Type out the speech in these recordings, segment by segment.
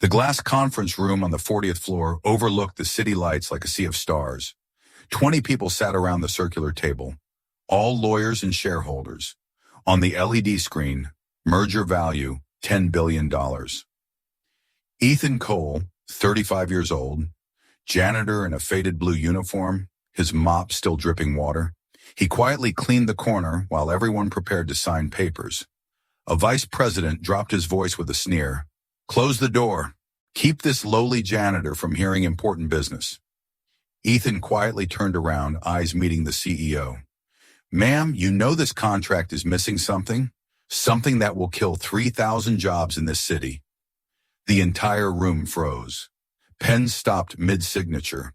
The glass conference room on the 40th floor overlooked the city lights like a sea of stars. 20 people sat around the circular table, all lawyers and shareholders. On the LED screen, merger value, $10 billion. Ethan Cole, 35 years old, janitor in a faded blue uniform, his mop still dripping water. He quietly cleaned the corner while everyone prepared to sign papers. A vice president dropped his voice with a sneer. "Close the door. Keep this lowly janitor from hearing important business." Ethan quietly turned around, eyes meeting the CEO. "Ma'am, you know this contract is missing something? Something that will kill 3,000 jobs in this city." The entire room froze. Pens stopped mid-signature.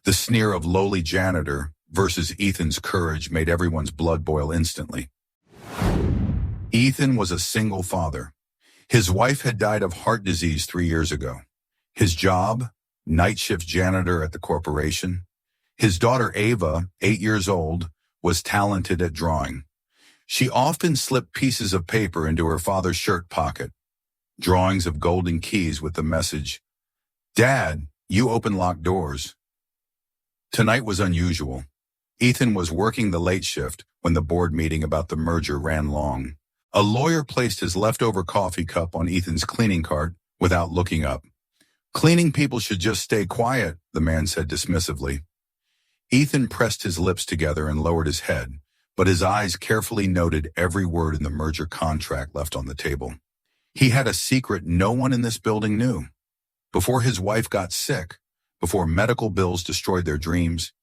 The sneer of lowly janitor versus Ethan's courage made everyone's blood boil instantly. Ethan was a single father. His wife had died of heart disease 3 years ago. His job, night shift janitor at the corporation. His daughter Ava, 8 years old, was talented at drawing. She often slipped pieces of paper into her father's shirt pocket. Drawings of golden keys with the message, "Dad, you open locked doors." Tonight was unusual. Ethan was working the late shift when the board meeting about the merger ran long. A lawyer placed his leftover coffee cup on Ethan's cleaning cart without looking up. "Cleaning people should just stay quiet," the man said dismissively. Ethan pressed his lips together and lowered his head, but his eyes carefully noted every word in the merger contract left on the table. He had a secret no one in this building knew. Before his wife got sick, before medical bills destroyed their dreams,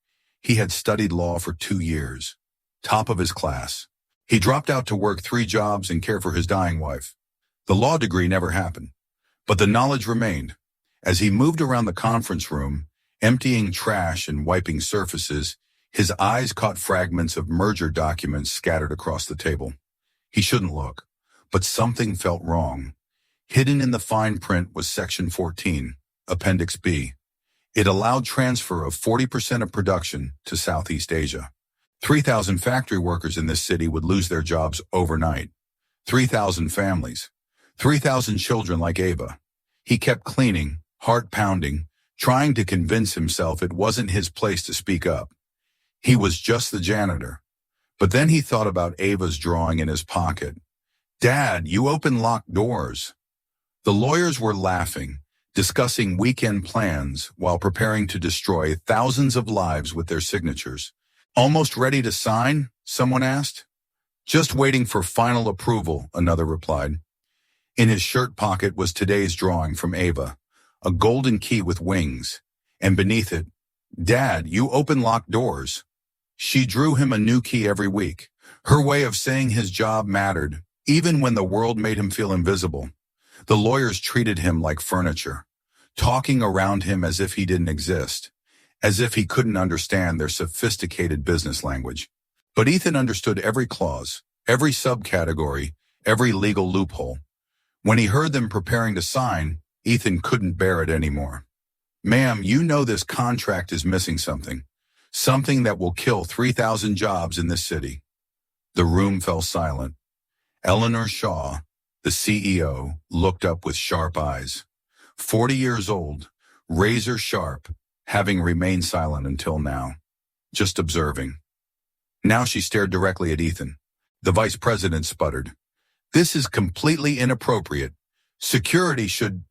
he had studied law for 2 years, top of his class. He dropped out to work 3 jobs and care for his dying wife. The law degree never happened, but the knowledge remained. As he moved around the conference room, emptying trash and wiping surfaces, his eyes caught fragments of merger documents scattered across the table. He shouldn't look, but something felt wrong. Hidden in the fine print was Section 14, Appendix B. It allowed transfer of 40% of production to Southeast Asia. 3,000 factory workers in this city would lose their jobs overnight. 3,000 families. 3,000 children like Ava. He kept cleaning, heart pounding, trying to convince himself it wasn't his place to speak up. He was just the janitor. But then he thought about Ava's drawing in his pocket. "Dad, you open locked doors." The lawyers were laughing, discussing weekend plans while preparing to destroy thousands of lives with their signatures. "Almost ready to sign?" someone asked. "Just waiting for final approval," another replied. In his shirt pocket was today's drawing from Ava, a golden key with wings, and beneath it, "Dad, you open locked doors." She drew him a new key every week. Her way of saying his job mattered, even when the world made him feel invisible. The lawyers treated him like furniture, talking around him as if he didn't exist, as if he couldn't understand their sophisticated business language. But Ethan understood every clause, every subcategory, every legal loophole. When he heard them preparing to sign, Ethan couldn't bear it anymore. "Ma'am, you know this contract is missing something. Something that will kill 3,000 jobs in this city." The room fell silent. Eleanor Shaw, the CEO, looked up with sharp eyes. 40 years old, razor sharp, having remained silent until now, just observing. Now she stared directly at Ethan. The vice president sputtered, "This is completely inappropriate. Security should—"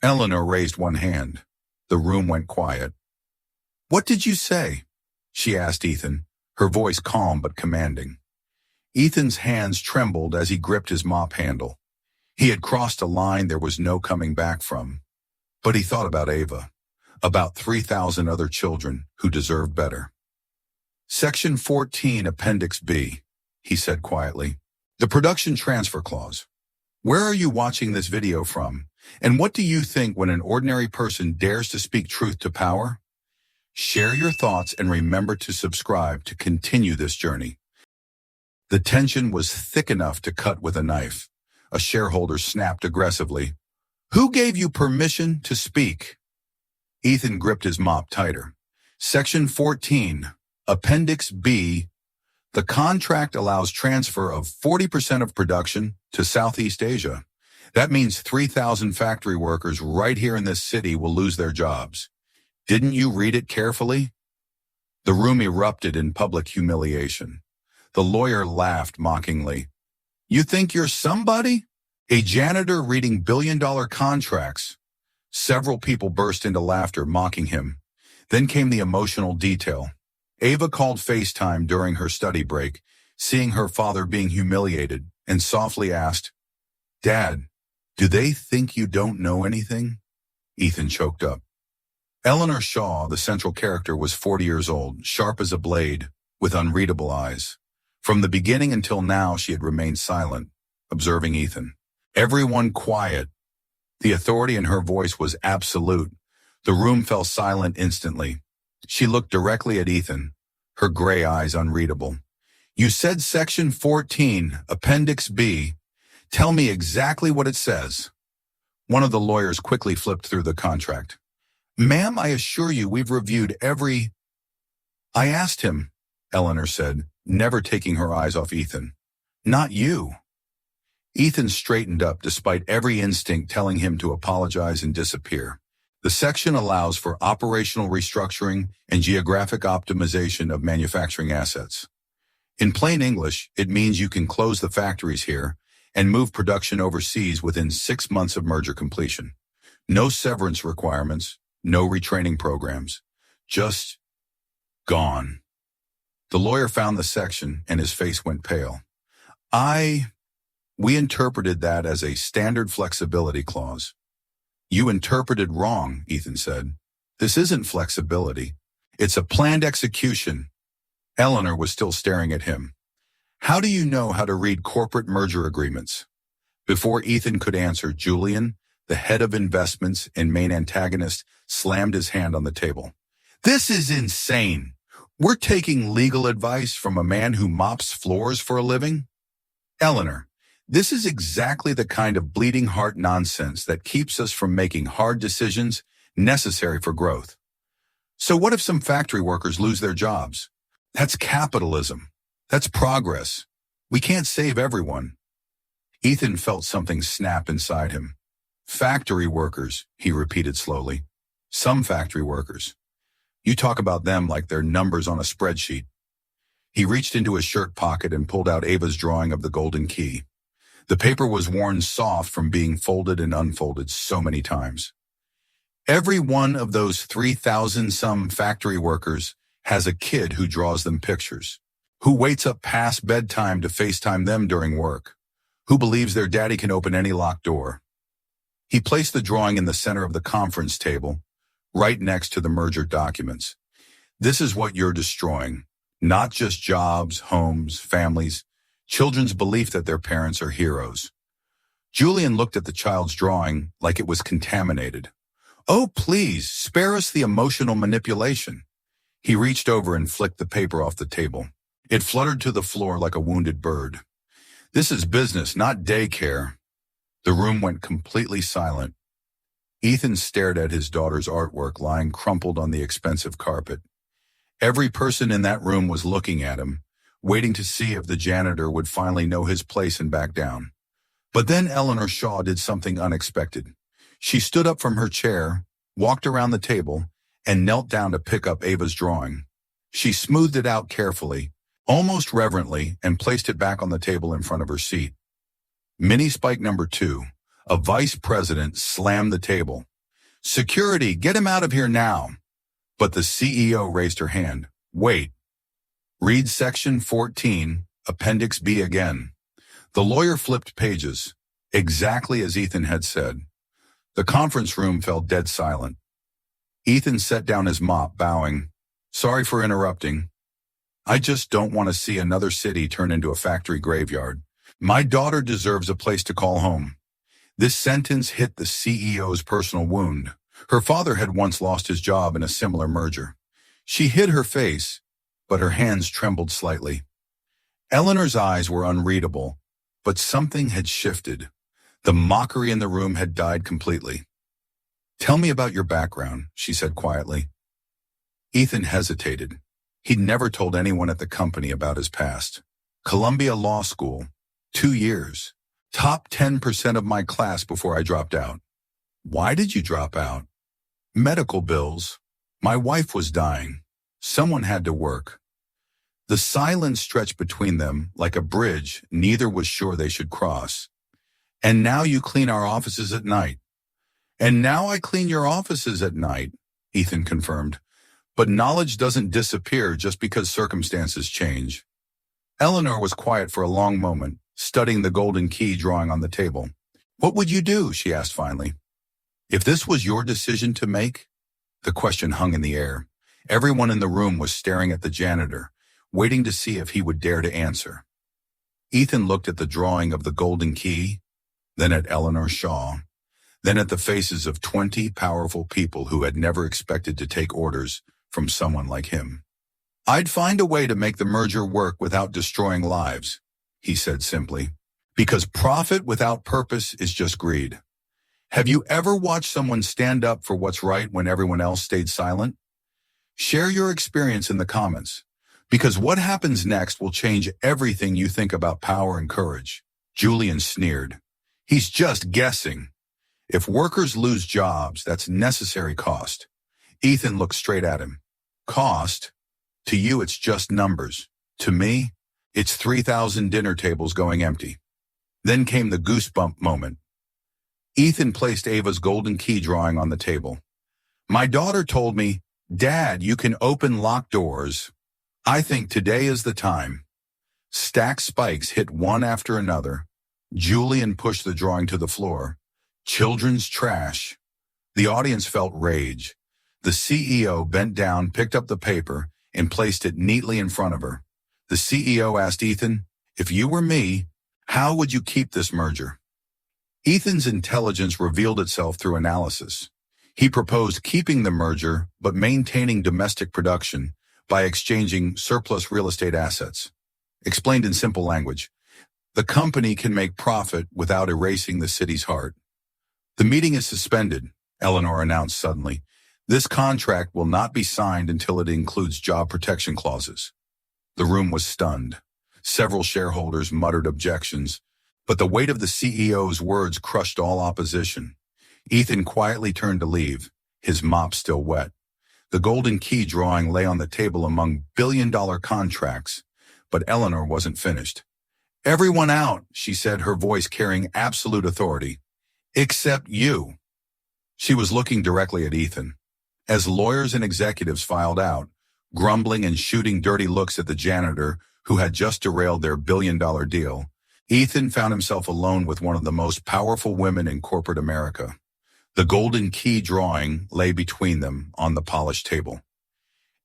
Eleanor raised one hand. The room went quiet. "What did you say?" she asked Ethan, her voice calm but commanding. Ethan's hands trembled as he gripped his mop handle. He had crossed a line there was no coming back from. But he thought about Ava, about 3,000 other children who deserved better. "Section 14, Appendix B," he said quietly. "The production transfer clause. Where are you watching this video from? And what do you think when an ordinary person dares to speak truth to power? Share your thoughts and remember to subscribe to continue this journey." The tension was thick enough to cut with a knife. A shareholder snapped aggressively, "Who gave you permission to speak?" Ethan gripped his mop tighter. "Section 14, Appendix B. The contract allows transfer of 40% of production to Southeast Asia. That means 3,000 factory workers right here in this city will lose their jobs. Didn't you read it carefully? The room erupted in public humiliation. The lawyer laughed mockingly. You think you're somebody? A janitor reading billion-dollar contracts. Several people burst into laughter, mocking him. Then came the emotional detail. Ava called FaceTime during her study break, seeing her father being humiliated, and softly asked, Dad, do they think you don't know anything? Ethan choked up. Eleanor Shaw, the central character, was 40 years old, sharp as a blade, with unreadable eyes. From the beginning until now, she had remained silent, observing Ethan. Everyone quiet. The authority in her voice was absolute. The room fell silent instantly. She looked directly at Ethan, her gray eyes unreadable. You said Section 14, Appendix B. Tell me exactly what it says. One of the lawyers quickly flipped through the contract. Ma'am, I assure you we've reviewed every... I asked him, Eleanor said, never taking her eyes off Ethan. Not you. Ethan straightened up despite every instinct telling him to apologize and disappear. The section allows for operational restructuring and geographic optimization of manufacturing assets. In plain English, it means you can close the factories here and move production overseas within 6 months of merger completion. No severance requirements, no retraining programs. Just gone. The lawyer found the section and his face went pale. We interpreted that as a standard flexibility clause. You interpreted wrong, Ethan said. This isn't flexibility. It's a planned execution. Eleanor was still staring at him. How do you know how to read corporate merger agreements? Before Ethan could answer, Julian, the head of investments and main antagonist, slammed his hand on the table. This is insane. We're taking legal advice from a man who mops floors for a living? Eleanor, this is exactly the kind of bleeding heart nonsense that keeps us from making hard decisions necessary for growth. So what if some factory workers lose their jobs? That's capitalism. That's progress. We can't save everyone. Ethan felt something snap inside him. Factory workers, he repeated slowly. Some factory workers. You talk about them like they're numbers on a spreadsheet. He reached into his shirt pocket and pulled out Ava's drawing of the golden key. The paper was worn soft from being folded and unfolded so many times. Every one of those 3,000-some factory workers has a kid who draws them pictures, who waits up past bedtime to FaceTime them during work, who believes their daddy can open any locked door. He placed the drawing in the center of the conference table, right next to the merger documents. This is what you're destroying, not just jobs, homes, families, children's belief that their parents are heroes. Julian looked at the child's drawing like it was contaminated. Oh, please, spare us the emotional manipulation. He reached over and flicked the paper off the table. It fluttered to the floor like a wounded bird. This is business, not daycare. The room went completely silent. Ethan stared at his daughter's artwork lying crumpled on the expensive carpet. Every person in that room was looking at him, waiting to see if the janitor would finally know his place and back down. But then Eleanor Shaw did something unexpected. She stood up from her chair, walked around the table, and knelt down to pick up Ava's drawing. She smoothed it out carefully, almost reverently, and placed it back on the table in front of her seat. Mini spike number 2, a vice president, slammed the table. Security, get him out of here now. But the CEO raised her hand. Wait. Read Section 14, Appendix B again. The lawyer flipped pages, exactly as Ethan had said. The conference room fell dead silent. Ethan set down his mop, bowing. Sorry for interrupting. I just don't want to see another city turn into a factory graveyard. My daughter deserves a place to call home. This sentence hit the CEO's personal wound. Her father had once lost his job in a similar merger. She hid her face, but her hands trembled slightly. Eleanor's eyes were unreadable, but something had shifted. The mockery in the room had died completely. Tell me about your background, she said quietly. Ethan hesitated. He'd never told anyone at the company about his past. Columbia Law School, 2 years. Top 10% of my class before I dropped out. Why did you drop out? Medical bills. My wife was dying. Someone had to work. The silence stretched between them like a bridge neither was sure they should cross. And now you clean our offices at night. And now I clean your offices at night, Ethan confirmed. But knowledge doesn't disappear just because circumstances change. Eleanor was quiet for a long moment, studying the golden key drawing on the table. What would you do? She asked finally. If this was your decision to make? The question hung in the air. Everyone in the room was staring at the janitor, waiting to see if he would dare to answer. Ethan looked at the drawing of the golden key, then at Eleanor Shaw, then at the faces of 20 powerful people who had never expected to take orders from someone like him. I'd find a way to make the merger work without destroying lives, he said simply, because profit without purpose is just greed. Have you ever watched someone stand up for what's right when everyone else stayed silent? Share your experience in the comments, because what happens next will change everything you think about power and courage. Julian sneered. He's just guessing. If workers lose jobs, that's necessary cost. Ethan looked straight at him. Cost? To you, it's just numbers. To me, it's 3,000 dinner tables going empty. Then came the goosebump moment. Ethan placed Ava's golden key drawing on the table. My daughter told me, Dad, you can open locked doors. I think today is the time. Stacked spikes hit one after another. Julian pushed the drawing to the floor. Children's trash. The audience felt rage. The CEO bent down, picked up the paper, and placed it neatly in front of her. The CEO asked Ethan, if you were me, how would you keep this merger? Ethan's intelligence revealed itself through analysis. He proposed keeping the merger but maintaining domestic production by exchanging surplus real estate assets. Explained in simple language, the company can make profit without erasing the city's heart. The meeting is suspended, Eleanor announced suddenly. This contract will not be signed until it includes job protection clauses. The room was stunned. Several shareholders muttered objections, but the weight of the CEO's words crushed all opposition. Ethan quietly turned to leave, his mop still wet. The golden key drawing lay on the table among billion-dollar contracts, but Eleanor wasn't finished. Everyone out, she said, her voice carrying absolute authority. Except you. She was looking directly at Ethan. As lawyers and executives filed out, grumbling and shooting dirty looks at the janitor who had just derailed their billion-dollar deal, Ethan found himself alone with one of the most powerful women in corporate America. The golden key drawing lay between them on the polished table.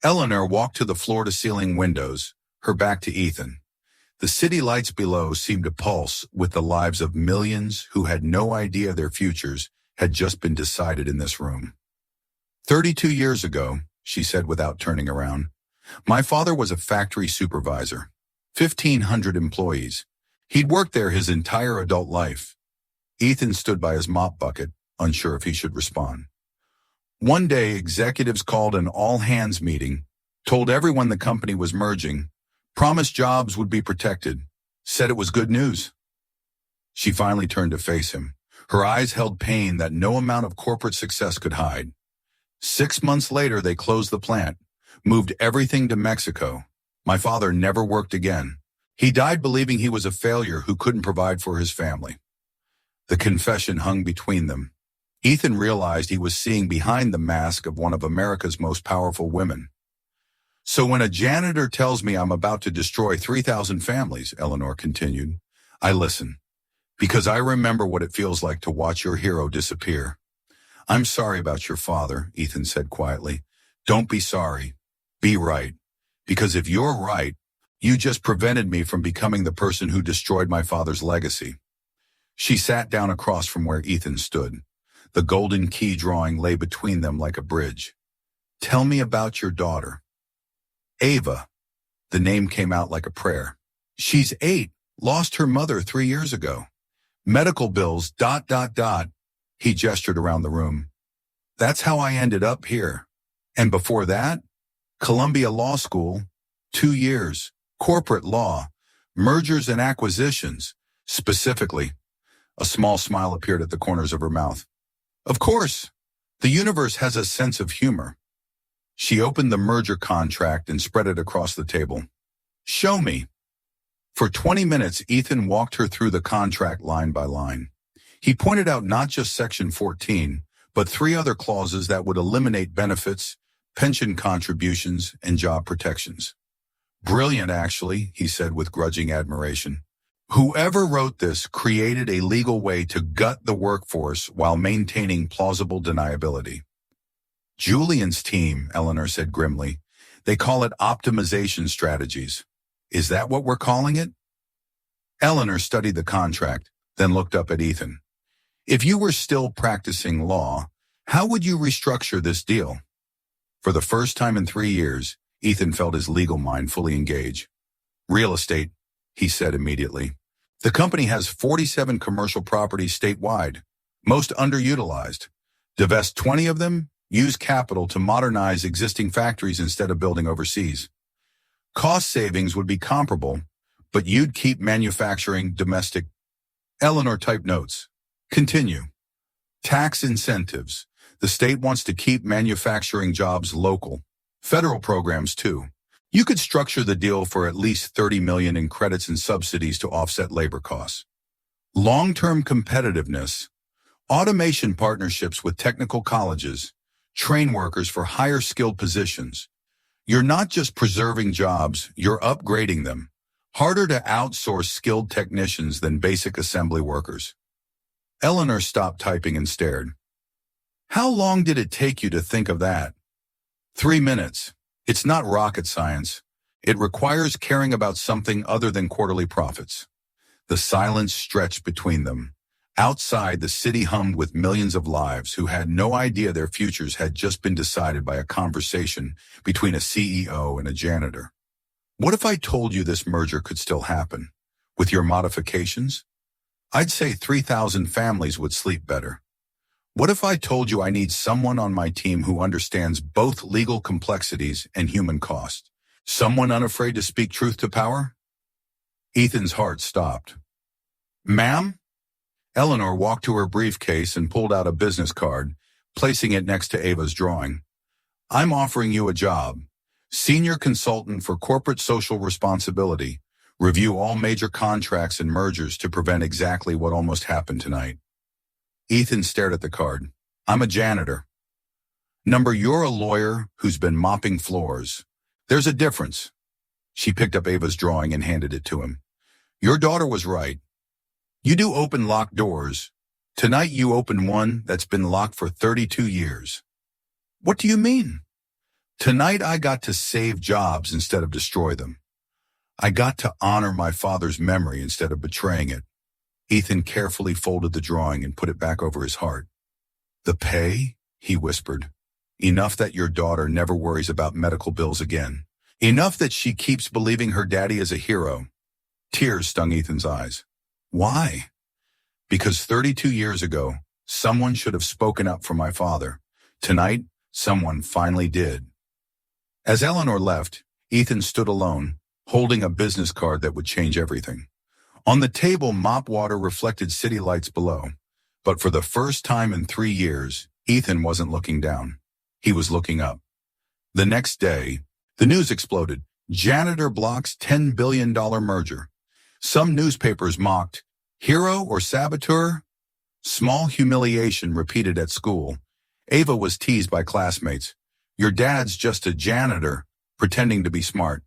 Eleanor walked to the floor-to-ceiling windows, her back to Ethan. The city lights below seemed to pulse with the lives of millions who had no idea their futures had just been decided in this room. 32 years ago, she said without turning around, my father was a factory supervisor, 1,500 employees. He'd worked there his entire adult life. Ethan stood by his mop bucket, unsure if he should respond. One day, executives called an all-hands meeting, told everyone the company was merging, promised jobs would be protected, said it was good news. She finally turned to face him. Her eyes held pain that no amount of corporate success could hide. 6 months later, they closed the plant, moved everything to Mexico. My father never worked again. He died believing he was a failure who couldn't provide for his family. The confession hung between them. Ethan realized he was seeing behind the mask of one of America's most powerful women. So when a janitor tells me I'm about to destroy 3,000 families, Eleanor continued, I listen, because I remember what it feels like to watch your hero disappear. I'm sorry about your father, Ethan said quietly. Don't be sorry. Be right. Because if you're right, you just prevented me from becoming the person who destroyed my father's legacy. She sat down across from where Ethan stood. The golden key drawing lay between them like a bridge. Tell me about your daughter. Ava. The name came out like a prayer. She's 8, lost her mother 3 years ago. Medical bills, ... He gestured around the room. That's how I ended up here. And before that, Columbia Law School, 2 years, corporate law, mergers and acquisitions, specifically, A small smile appeared at the corners of her mouth. Of course, the universe has a sense of humor. She opened the merger contract and spread it across the table. Show me. For 20 minutes, Ethan walked her through the contract line by line. He pointed out not just Section 14, but 3 other clauses that would eliminate benefits, pension contributions, and job protections. Brilliant, actually, he said with grudging admiration. Whoever wrote this created a legal way to gut the workforce while maintaining plausible deniability. Julian's team, Eleanor said grimly. They call it optimization strategies. Is that what we're calling it? Eleanor studied the contract, then looked up at Ethan. If you were still practicing law, how would you restructure this deal? For the first time in 3 years, Ethan felt his legal mind fully engage. Real estate, he said immediately. The company has 47 commercial properties statewide, most underutilized. Divest 20 of them, use capital to modernize existing factories instead of building overseas. Cost savings would be comparable, but you'd keep manufacturing domestic. Eleanor typed notes. Continue. Tax incentives. The state wants to keep manufacturing jobs local. Federal programs, too. You could structure the deal for at least $30 million in credits and subsidies to offset labor costs. Long-term competitiveness. Automation partnerships with technical colleges. Train workers for higher skilled positions. You're not just preserving jobs, you're upgrading them. Harder to outsource skilled technicians than basic assembly workers. Eleanor stopped typing and stared. How long did it take you to think of that? 3 minutes. It's not rocket science. It requires caring about something other than quarterly profits. The silence stretched between them. Outside, the city hummed with millions of lives who had no idea their futures had just been decided by a conversation between a CEO and a janitor. What if I told you this merger could still happen? With your modifications? I'd say 3,000 families would sleep better. What if I told you I need someone on my team who understands both legal complexities and human cost? Someone unafraid to speak truth to power? Ethan's heart stopped. Ma'am? Eleanor walked to her briefcase and pulled out a business card, placing it next to Ava's drawing. I'm offering you a job. Senior Consultant for Corporate Social Responsibility. Review all major contracts and mergers to prevent exactly what almost happened tonight. Ethan stared at the card. I'm a janitor. Number, you're a lawyer who's been mopping floors. There's a difference. She picked up Ava's drawing and handed it to him. Your daughter was right. You do open locked doors. Tonight you open one that's been locked for 32 years. What do you mean? Tonight I got to save jobs instead of destroy them. I got to honor my father's memory instead of betraying it. Ethan carefully folded the drawing and put it back over his heart. The pay? He whispered. Enough that your daughter never worries about medical bills again. Enough that she keeps believing her daddy is a hero. Tears stung Ethan's eyes. Why? Because 32 years ago, someone should have spoken up for my father. Tonight, someone finally did. As Eleanor left, Ethan stood alone, holding a business card that would change everything. On the table, mop water reflected city lights below. But for the first time in 3 years, Ethan wasn't looking down. He was looking up. The next day, the news exploded. Janitor blocks $10 billion merger. Some newspapers mocked, hero or saboteur? Small humiliation repeated at school. Ava was teased by classmates. Your dad's just a janitor, pretending to be smart.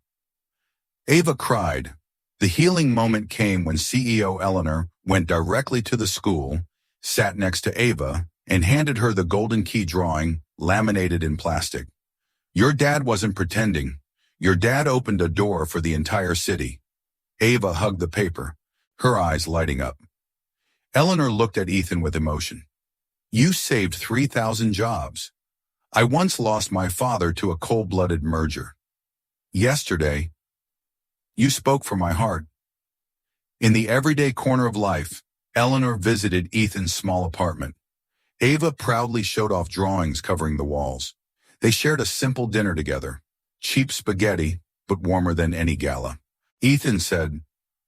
Ava cried. The healing moment came when CEO Eleanor went directly to the school, sat next to Ava, and handed her the golden key drawing, laminated in plastic. Your dad wasn't pretending. Your dad opened a door for the entire city. Ava hugged the paper, her eyes lighting up. Eleanor looked at Ethan with emotion. You saved 3,000 jobs. I once lost my father to a cold-blooded merger. Yesterday, you spoke for my heart. In the everyday corner of life, Eleanor visited Ethan's small apartment. Ava proudly showed off drawings covering the walls. They shared a simple dinner together. Cheap spaghetti, but warmer than any gala. Ethan said,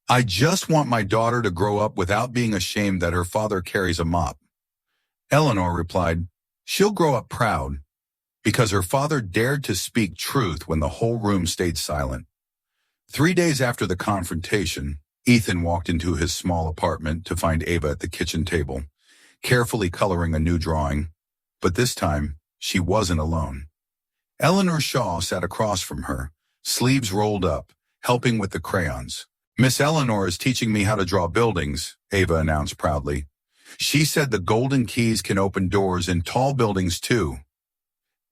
I just want my daughter to grow up without being ashamed that her father carries a mop. Eleanor replied, she'll grow up proud, because her father dared to speak truth when the whole room stayed silent. 3 days after the confrontation, Ethan walked into his small apartment to find Ava at the kitchen table, carefully coloring a new drawing, but this time, she wasn't alone. Eleanor Shaw sat across from her, sleeves rolled up, helping with the crayons. Miss Eleanor is teaching me how to draw buildings, Ava announced proudly. She said the golden keys can open doors in tall buildings too.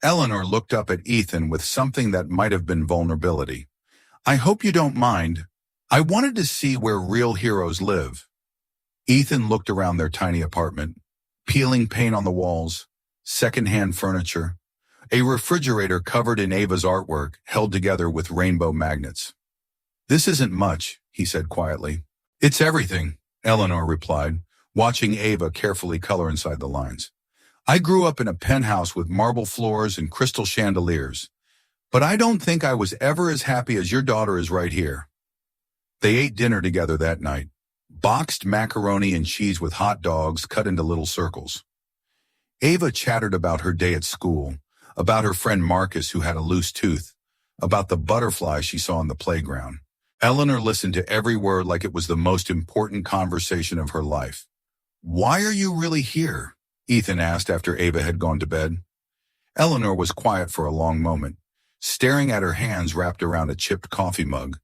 Eleanor looked up at Ethan with something that might have been vulnerability. I hope you don't mind. I wanted to see where real heroes live. Ethan looked around their tiny apartment, peeling paint on the walls, secondhand furniture, a refrigerator covered in Ava's artwork held together with rainbow magnets. This isn't much, he said quietly. It's everything, Eleanor replied, watching Ava carefully color inside the lines. I grew up in a penthouse with marble floors and crystal chandeliers, but I don't think I was ever as happy as your daughter is right here. They ate dinner together that night, boxed macaroni and cheese with hot dogs cut into little circles. Ava chattered about her day at school, about her friend Marcus who had a loose tooth, about the butterfly she saw on the playground. Eleanor listened to every word like it was the most important conversation of her life. Why are you really here? Ethan asked after Ava had gone to bed. Eleanor was quiet for a long moment, staring at her hands wrapped around a chipped coffee mug.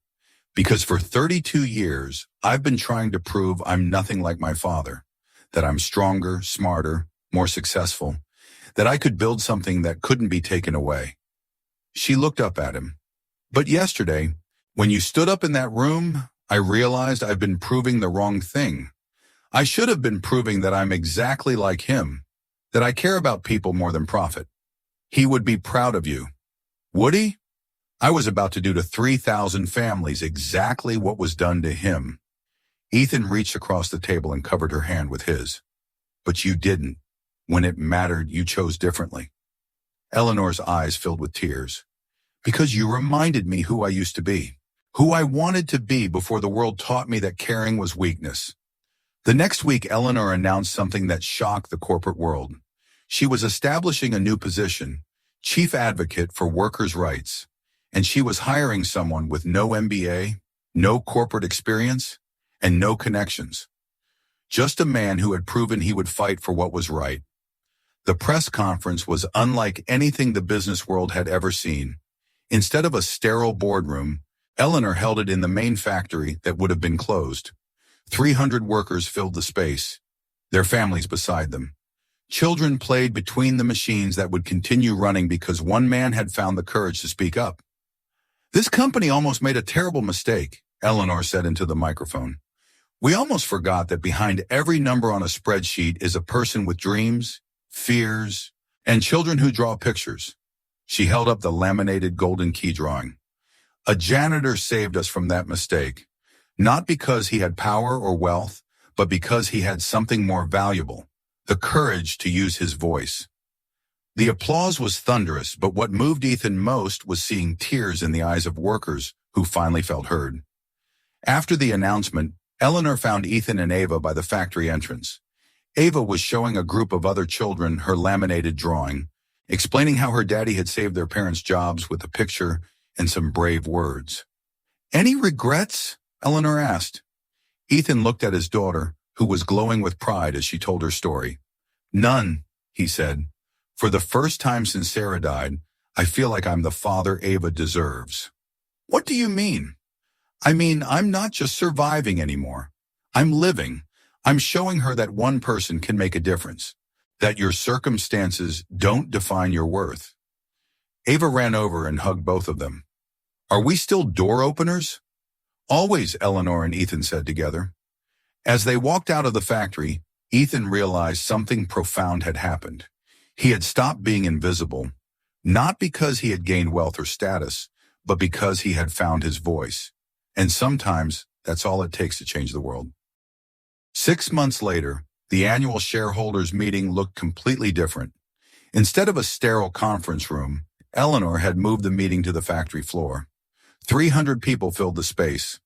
Because for 32 years, I've been trying to prove I'm nothing like my father, that I'm stronger, smarter, more successful, that I could build something that couldn't be taken away. She looked up at him. But yesterday, when you stood up in that room, I realized I've been proving the wrong thing. I should have been proving that I'm exactly like him, that I care about people more than profit. He would be proud of you. Would he? I was about to do to 3,000 families exactly what was done to him. Ethan reached across the table and covered her hand with his. But you didn't. When it mattered, you chose differently. Eleanor's eyes filled with tears. Because you reminded me who I used to be, who I wanted to be before the world taught me that caring was weakness. The next week, Eleanor announced something that shocked the corporate world. She was establishing a new position, chief advocate for workers' rights, and she was hiring someone with no MBA, no corporate experience, and no connections. Just a man who had proven he would fight for what was right. The press conference was unlike anything the business world had ever seen. Instead of a sterile boardroom, Eleanor held it in the main factory that would have been closed. 300 workers filled the space, their families beside them. Children played between the machines that would continue running because one man had found the courage to speak up. This company almost made a terrible mistake, Eleanor said into the microphone. We almost forgot that behind every number on a spreadsheet is a person with dreams, fears, and children who draw pictures. She held up the laminated golden key drawing. A janitor saved us from that mistake. Not because he had power or wealth, but because he had something more valuable, the courage to use his voice. The applause was thunderous, but what moved Ethan most was seeing tears in the eyes of workers who finally felt heard. After the announcement, Eleanor found Ethan and Ava by the factory entrance. Ava was showing a group of other children her laminated drawing, explaining how her daddy had saved their parents' jobs with a picture and some brave words. Any regrets? Eleanor asked. Ethan looked at his daughter, who was glowing with pride as she told her story. None, he said. For the first time since Sarah died, I feel like I'm the father Ava deserves. What do you mean? I mean, I'm not just surviving anymore. I'm living. I'm showing her that one person can make a difference, that your circumstances don't define your worth. Ava ran over and hugged both of them. Are we still door openers? Always, Eleanor and Ethan said together. As they walked out of the factory, Ethan realized something profound had happened. He had stopped being invisible, not because he had gained wealth or status, but because he had found his voice. And sometimes that's all it takes to change the world. 6 months later, the annual shareholders meeting looked completely different. Instead of a sterile conference room, Eleanor had moved the meeting to the factory floor. 300 people filled the space.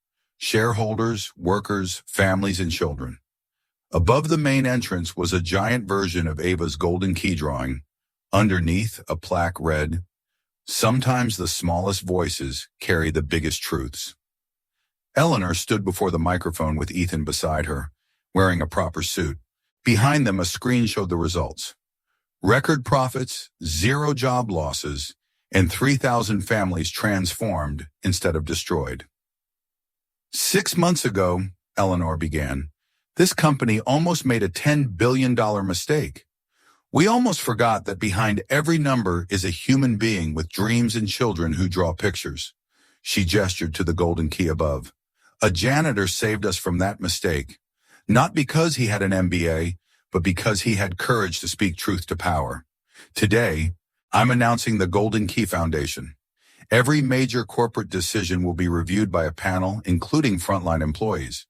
shareholders, workers, families, and children. Above the main entrance was a giant version of Ava's golden key drawing. Underneath, a plaque read, "Sometimes the smallest voices carry the biggest truths." Eleanor stood before the microphone with Ethan beside her, wearing a proper suit. Behind them, a screen showed the results. Record profits, 0 job losses, and 3,000 families transformed instead of destroyed. 6 months ago, Eleanor began, this company almost made a $10 billion mistake. We almost forgot that behind every number is a human being with dreams and children who draw pictures. She gestured to the golden key above. A janitor saved us from that mistake, not because he had an MBA, but because he had courage to speak truth to power. Today, I'm announcing the Golden Key Foundation. Every major corporate decision will be reviewed by a panel, including frontline employees.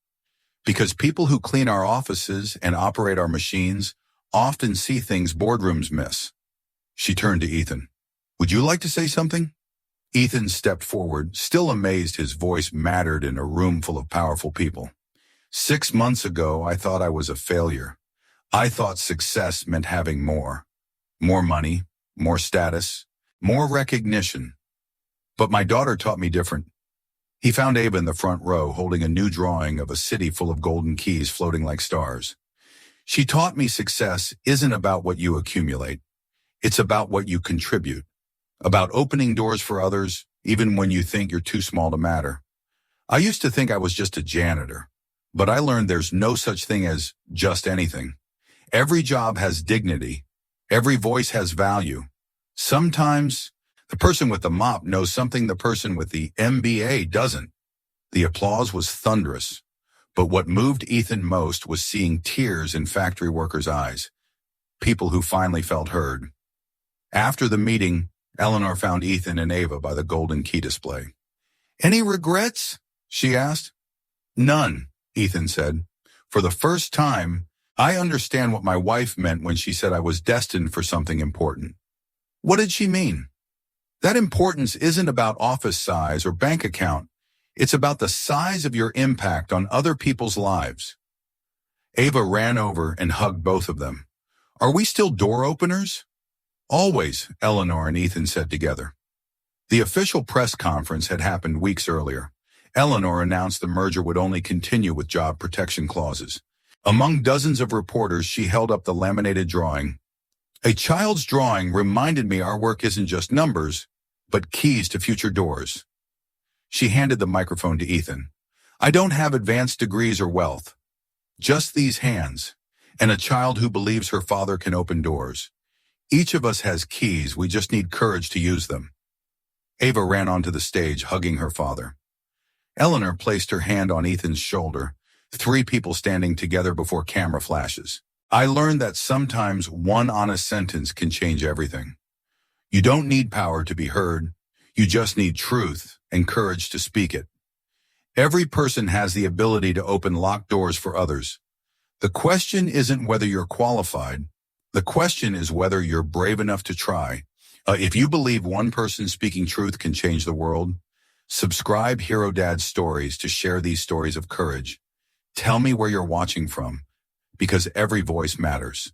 Because people who clean our offices and operate our machines often see things boardrooms miss. She turned to Ethan. Would you like to say something? Ethan stepped forward, still amazed his voice mattered in a room full of powerful people. 6 months ago, I thought I was a failure. I thought success meant having more. More money, more status, more recognition. But my daughter taught me different. He found Ava in the front row, holding a new drawing of a city full of golden keys floating like stars. She taught me success isn't about what you accumulate. It's about what you contribute. About opening doors for others, even when you think you're too small to matter. I used to think I was just a janitor, but I learned there's no such thing as just anything. Every job has dignity. Every voice has value. Sometimes, the person with the mop knows something the person with the MBA doesn't. The applause was thunderous, but what moved Ethan most was seeing tears in factory workers' eyes, people who finally felt heard. After the meeting, Eleanor found Ethan and Ava by the golden key display. Any regrets? She asked. None, Ethan said. For the first time, I understand what my wife meant when she said I was destined for something important. What did she mean? That importance isn't about office size or bank account. It's about the size of your impact on other people's lives. Ava ran over and hugged both of them. Are we still door openers? Always, Eleanor and Ethan said together. The official press conference had happened weeks earlier. Eleanor announced the merger would only continue with job protection clauses. Among dozens of reporters, she held up the laminated drawing. A child's drawing reminded me our work isn't just numbers, but keys to future doors. She handed the microphone to Ethan. I don't have advanced degrees or wealth. Just these hands, and a child who believes her father can open doors. Each of us has keys, we just need courage to use them. Ava ran onto the stage, hugging her father. Eleanor placed her hand on Ethan's shoulder, 3 people standing together before camera flashes. I learned that sometimes one honest sentence can change everything. You don't need power to be heard. You just need truth and courage to speak it. Every person has the ability to open locked doors for others. The question isn't whether you're qualified. The question is whether you're brave enough to try. If you believe one person speaking truth can change the world, subscribe Hero Dad's Stories to share these stories of courage. Tell me where you're watching from, because every voice matters.